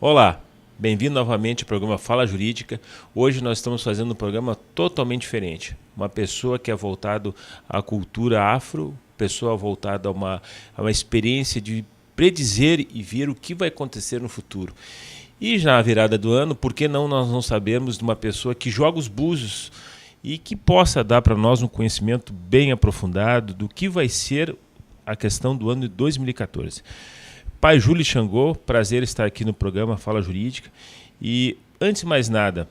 Olá, bem-vindo novamente ao programa Fala Jurídica. Hoje nós estamos fazendo um programa totalmente diferente. Uma pessoa que é voltado à cultura afro, pessoa voltada a uma experiência de predizer e ver o que vai acontecer no futuro. E já na virada do ano, por que não nós não sabemos de uma pessoa que joga os búzios e que possa dar para nós um conhecimento bem aprofundado do que vai ser a questão do ano de 2014. Pai Júlio Xangô, prazer estar aqui no programa Fala Jurídica. E, antes de mais nada,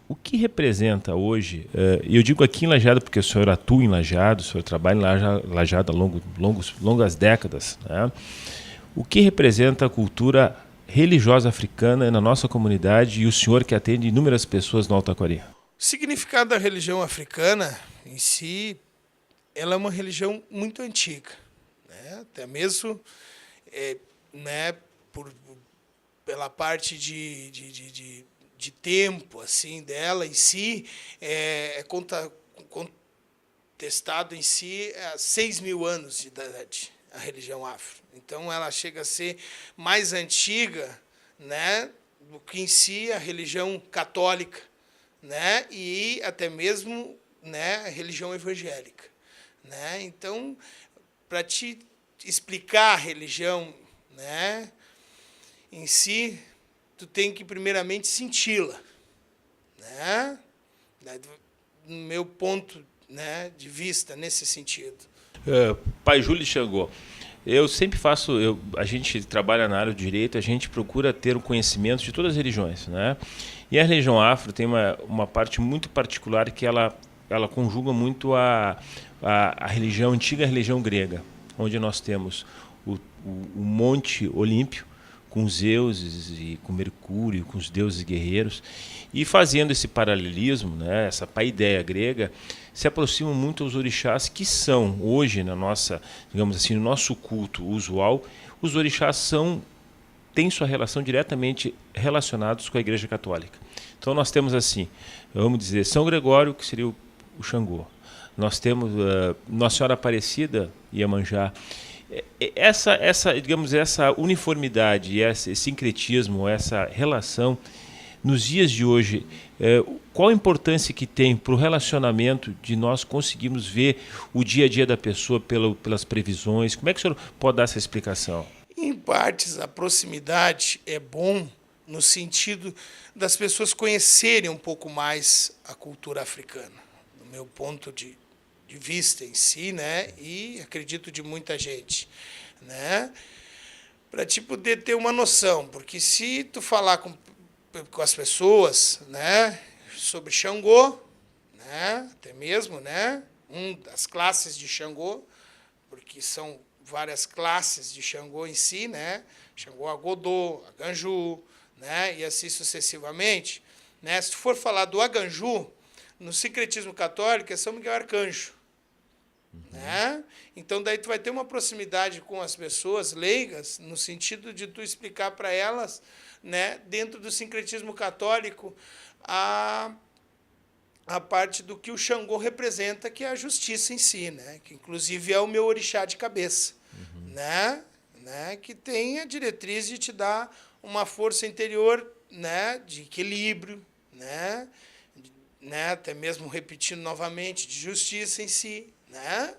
o que representa hoje, e eu digo aqui em Lajeado porque o senhor atua em Lajeado, o senhor trabalha em Lajeado há longas décadas, né? O que representa a cultura religiosa africana na nossa comunidade e o senhor que atende inúmeras pessoas no Alto Taquari? O significado da religião africana, em si, ela é uma religião muito antiga, né? Até mesmo né, pela parte de tempo assim dela em si, contestado em si há 6.000 anos de idade, a religião afro. Então, ela chega a ser mais antiga, né, do que em si a religião católica, né, e até mesmo, né, a religião evangélica, né? Então, para te explicar a religião, né, em si, tu tem que primeiramente senti-la, né? No meu ponto, né, de vista nesse sentido. Pai Júlio Xangô, eu sempre a gente trabalha na área do direito, a gente procura ter o conhecimento de todas as religiões, né? E a religião afro tem uma parte muito particular que ela conjuga muito a antiga religião grega, onde nós temos o Monte Olímpio, com os deuses e com Mercúrio, com os deuses guerreiros, e fazendo esse paralelismo, né, essa paideia grega, se aproximam muito aos orixás que são hoje na nossa, digamos assim, no nosso culto usual, os orixás têm sua relação diretamente relacionados com a Igreja Católica. Então nós temos assim, vamos dizer, São Gregório, que seria o Xangô. Nós temos Nossa Senhora Aparecida, Iemanjá. Digamos, essa uniformidade, esse sincretismo, essa relação, nos dias de hoje, qual a importância que tem para o relacionamento de nós conseguirmos ver o dia a dia da pessoa pelas previsões? Como é que o senhor pode dar essa explicação? Em partes, a proximidade é bom no sentido das pessoas conhecerem um pouco mais a cultura africana, do meu ponto de vista em si, né? E acredito de muita gente, né? Para te poder ter uma noção, porque se tu falar com as pessoas, né, sobre Xangô, né, até mesmo, né, das classes de Xangô, porque são várias classes de Xangô em si, né, Xangô Agodô, Aganju, né, e assim sucessivamente, né? Se tu for falar do Aganju, no sincretismo católico é São Miguel Arcanjo. Né? Então, daí tu vai ter uma proximidade com as pessoas leigas, no sentido de tu explicar para elas, né, dentro do sincretismo católico, a parte do que o Xangô representa, que é a justiça em si, né? Que inclusive é o meu orixá de cabeça, né? Que tem a diretriz de te dar uma força interior, né, de equilíbrio, né? Até mesmo repetindo novamente, de justiça em si, né?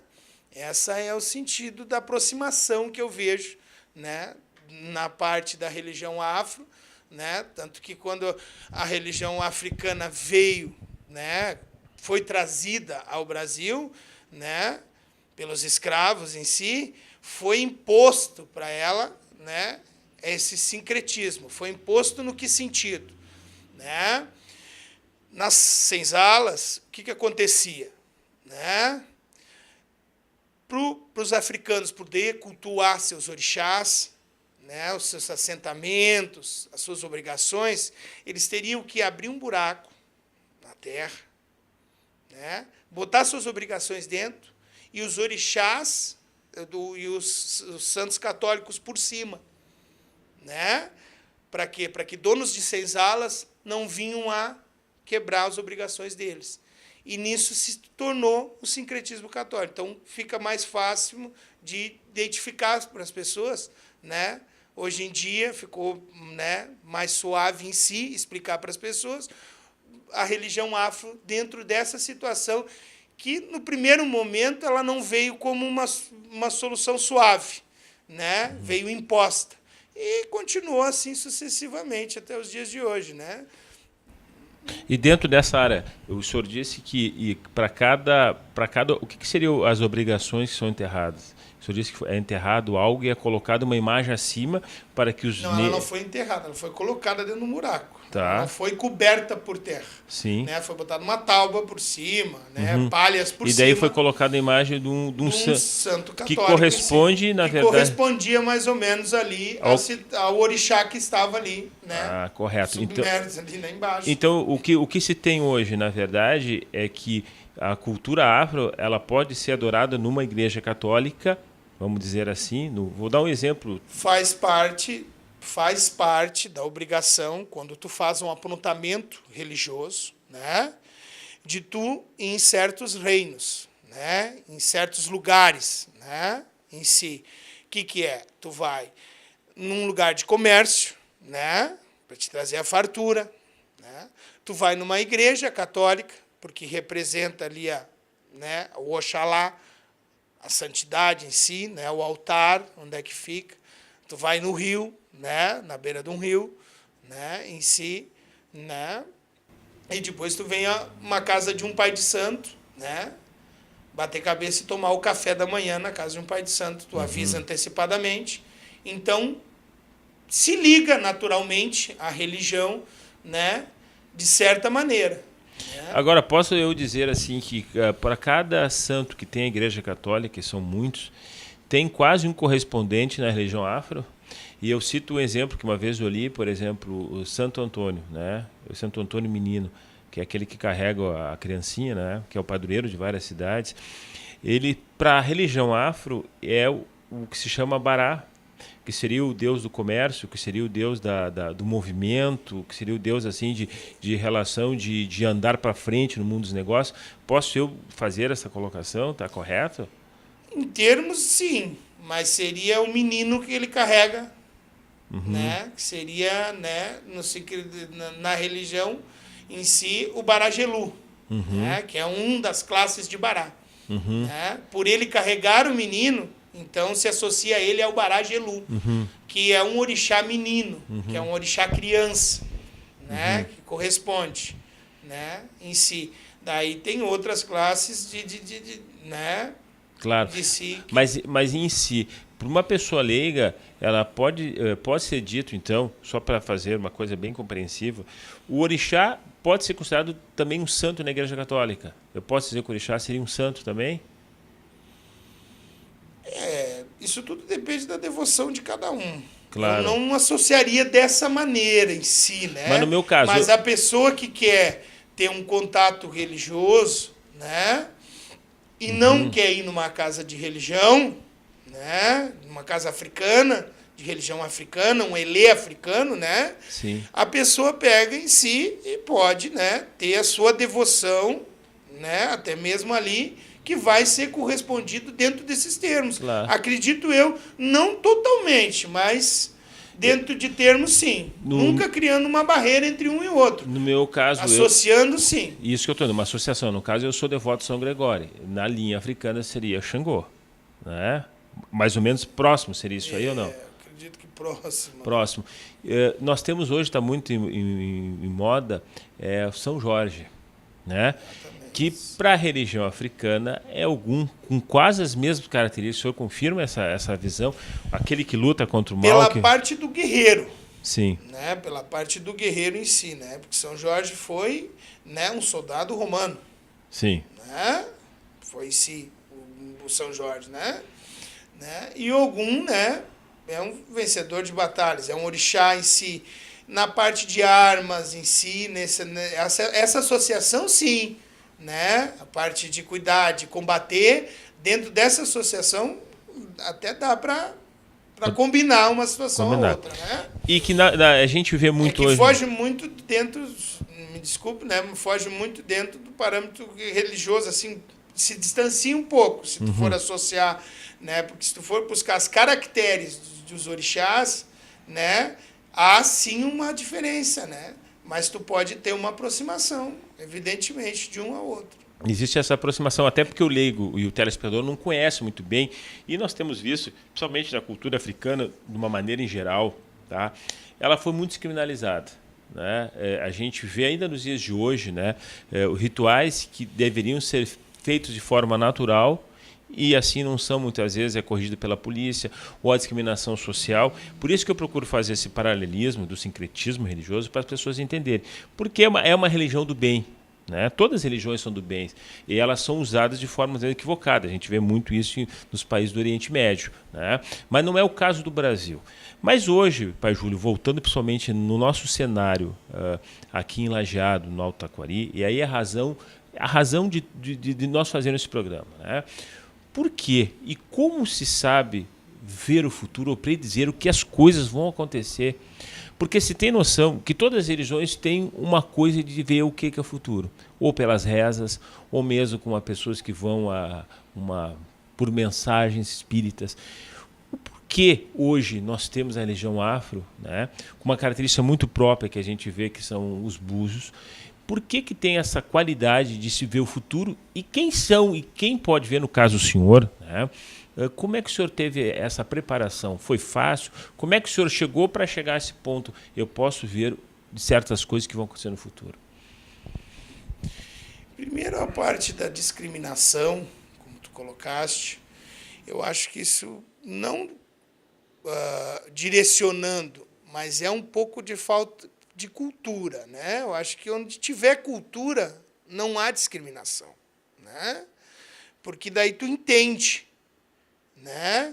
Essa é o sentido da aproximação que eu vejo, né, na parte da religião afro, né? Tanto que quando a religião africana veio, né, foi trazida ao Brasil, né, pelos escravos em si, foi imposto para ela, né, esse sincretismo. Foi imposto no que sentido, né? Nas senzalas, o que acontecia, né? Para os africanos poderem cultuar seus orixás, né, os seus assentamentos, as suas obrigações, eles teriam que abrir um buraco na terra, né, botar suas obrigações dentro, e os orixás e os santos católicos por cima. Né? Para quê? Para que donos de senzalas não vinham a quebrar as obrigações deles. E nisso se tornou o sincretismo católico. Então, fica mais fácil de identificar para as pessoas, né, Hoje em dia ficou, né, mais suave em si explicar para as pessoas a religião afro dentro dessa situação que, no primeiro momento, ela não veio como uma solução suave, né? Veio imposta. E continuou assim sucessivamente até os dias de hoje, né? E dentro dessa área, o senhor disse que para cada, o que seriam as obrigações que são enterradas? O senhor disse que é enterrado algo e é colocado uma imagem acima para que os... Não, ela não foi enterrada, ela foi colocada dentro do buraco. Tá. Ela não foi coberta por terra. Sim. Né? Foi botada uma tauba por cima, né? Palhas por cima. E daí foi colocada a imagem de um santo católico. Que corresponde, na verdade... correspondia mais ou menos ali ao orixá que estava ali, né? Ah, correto. Submerso ali, né, embaixo. Então, o que se tem hoje, na verdade, é que a cultura afro ela pode ser adorada numa igreja católica, vamos dizer assim. Vou dar um exemplo. Faz parte da obrigação, quando tu faz um aprontamento religioso, né, de tu ir em certos reinos, né, em certos lugares, né, em si. O que é? Tu vai num lugar de comércio, né, para te trazer a fartura, né? Tu vai numa igreja católica, porque representa ali né, o Oxalá, a santidade em si, né, o altar, onde é que fica. Tu vai no rio, né, na beira de um rio, né, em si, né, e depois tu vem a uma casa de um pai de santo, né, bater cabeça e tomar o café da manhã na casa de um pai de santo, tu avisa antecipadamente. Então, se liga naturalmente à religião, né, de certa maneira. Agora, posso eu dizer assim que para cada santo que tem a Igreja Católica, que são muitos, tem quase um correspondente na religião afro? E eu cito um exemplo que uma vez eu li, por exemplo, o Santo Antônio, né? O Santo Antônio Menino, que é aquele que carrega a criancinha, né? Que é o padroeiro de várias cidades. Ele, para a religião afro, é o que se chama Bará, que seria o deus do comércio, que seria o deus do movimento, que seria o deus assim de relação, de andar para frente no mundo dos negócios. Posso eu fazer essa colocação? Está correto? Em termos, sim, mas seria o menino que ele carrega, né? Que seria, né, na religião em si, o Bará-Gelu, né? Que é um das classes de Bará. Né? Por ele carregar o menino, então se associa a ele ao Bará-Gelu, que é um orixá menino, que é um orixá criança, né? Que corresponde, né, em si. Daí tem outras classes né? Claro, de si. mas em si, para uma pessoa leiga, ela pode ser dito, então, só para fazer uma coisa bem compreensiva, o orixá pode ser considerado também um santo na Igreja Católica. Eu posso dizer que o orixá seria um santo também? Isso tudo depende da devoção de cada um. Claro. Eu não associaria dessa maneira em si, né? Mas no meu caso... Mas a pessoa que quer ter um contato religioso, né, e não quer ir numa casa de religião, né, numa casa africana, de religião africana, um elê africano, né? Sim. A pessoa pega em si e pode, né, ter a sua devoção, né, até mesmo ali, que vai ser correspondido dentro desses termos. Claro. Acredito eu, não totalmente, mas dentro de termos, sim. Nunca criando uma barreira entre um e outro. No meu caso... Associando, sim. Isso que eu estou dando, uma associação. No caso, eu sou devoto de São Gregório. Na linha africana seria Xangô. Né? Mais ou menos próximo seria isso aí ou não? Acredito que próximo. Próximo. Nós temos hoje, está muito em moda, São Jorge. Né? Que para a religião africana é algum com quase as mesmas características. O senhor confirma essa visão? Aquele que luta contra o mal? Pela parte do guerreiro. Sim. Né? Pela parte do guerreiro em si, né? Porque São Jorge foi, né, um soldado romano. Sim. Né? Foi em si o São Jorge, né? E Ogum, né, é um vencedor de batalhas, é um orixá em si. Na parte de armas em si, essa associação, sim. Né? A parte de cuidar, de combater, dentro dessa associação até dá para combinar uma situação ou outra, né? E que a gente vê muito hoje... foge muito dentro, me desculpe, né? Foge muito dentro do parâmetro religioso, assim, se distancia um pouco, se tu for associar, né? Porque se tu for buscar as caracteres dos orixás, né, há sim uma diferença, né? Mas tu pode ter uma aproximação, evidentemente, de um ao outro. Existe essa aproximação, até porque o leigo e o telespectador não conhecem muito bem, e nós temos visto, principalmente na cultura africana, de uma maneira em geral, tá? Ela foi muito descriminalizada. Né? A gente vê ainda nos dias de hoje, né, rituais que deveriam ser feitos de forma natural e assim não são, muitas vezes é corrigido pela polícia ou a discriminação social. Por isso que eu procuro fazer esse paralelismo do sincretismo religioso para as pessoas entenderem. Porque é uma religião do bem. Né? Todas as religiões são do bem e elas são usadas de forma equivocada. A gente vê muito isso nos países do Oriente Médio. Né? Mas não é o caso do Brasil. Mas hoje, Pai Júlio, voltando principalmente no nosso cenário aqui em Lajeado, no Alto Taquari, e aí a razão de nós fazermos esse programa. Né? Por quê? E como se sabe ver o futuro ou predizer o que as coisas vão acontecer? Porque se tem noção que todas as religiões têm uma coisa de ver o que é o futuro. Ou pelas rezas, ou mesmo com pessoas que vão por mensagens espíritas. Por que hoje nós temos a religião afro, né, com uma característica muito própria que a gente vê que são os búzios? Por que tem essa qualidade de se ver o futuro? E quem são e quem pode ver, no caso o senhor, né? Como é que o senhor teve essa preparação? Foi fácil? Como é que o senhor chegou para chegar a esse ponto? Eu posso ver certas coisas que vão acontecer no futuro. Primeiro, a parte da discriminação, como tu colocaste, eu acho que isso não direcionando, mas é um pouco de falta de cultura, né? Eu acho que onde tiver cultura, não há discriminação, né? Porque daí tu entende, né,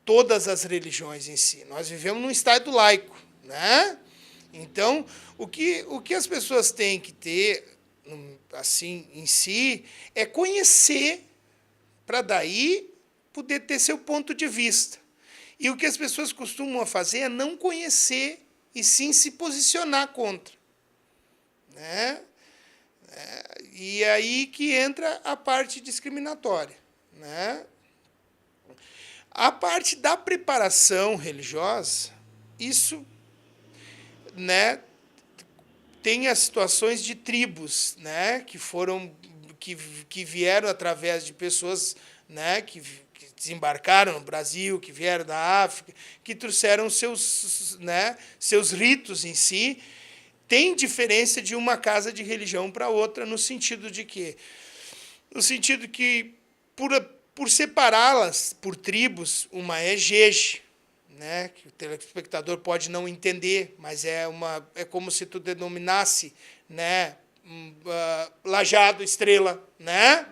todas as religiões em si. Nós vivemos num estado laico, né? Então, o que as pessoas têm que ter assim em si é conhecer para daí poder ter seu ponto de vista. E o que as pessoas costumam fazer é não conhecer e sim se posicionar contra, né? E aí que entra a parte discriminatória. Né? A parte da preparação religiosa, isso, né, tem as situações de tribos, né, que vieram através de pessoas, né, que desembarcaram no Brasil, que vieram da África, que trouxeram seus ritos em si. Tem diferença de uma casa de religião para outra no sentido de quê? No sentido que por separá-las por tribos, uma é Jeje, né, que o telespectador pode não entender, mas é como se tu denominasse, né, Lajeado, Estrela, né,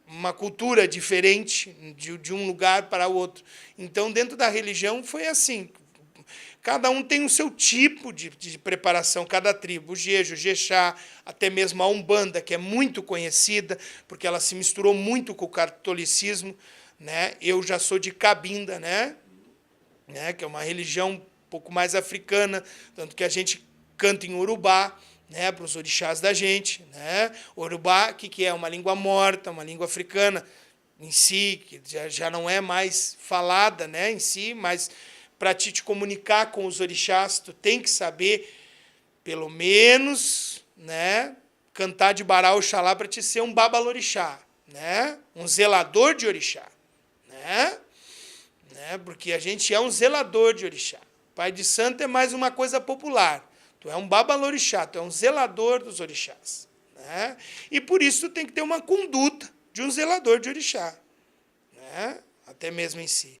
uma cultura diferente de um lugar para outro. Então, dentro da religião foi assim. Cada um tem o seu tipo de preparação, cada tribo. O Jeje, o Jexá, até mesmo a Umbanda, que é muito conhecida, porque ela se misturou muito com o catolicismo. Né? Eu já sou de Cabinda, né? Que é uma religião um pouco mais africana, tanto que a gente canta em Urubá, né, para os orixás da gente. Né? Urubá, que é uma língua morta, uma língua africana em si, que já não é mais falada, né, em si, mas para te comunicar com os orixás, tu tem que saber, pelo menos, né, cantar de Bará Oxalá para te ser um babalorixá, né, um zelador de orixá. Né, porque a gente é um zelador de orixá. Pai de santo é mais uma coisa popular. Tu é um babalorixá, tu é um zelador dos orixás. Né, e por isso tu tem que ter uma conduta de um zelador de orixá. Né, até mesmo em si.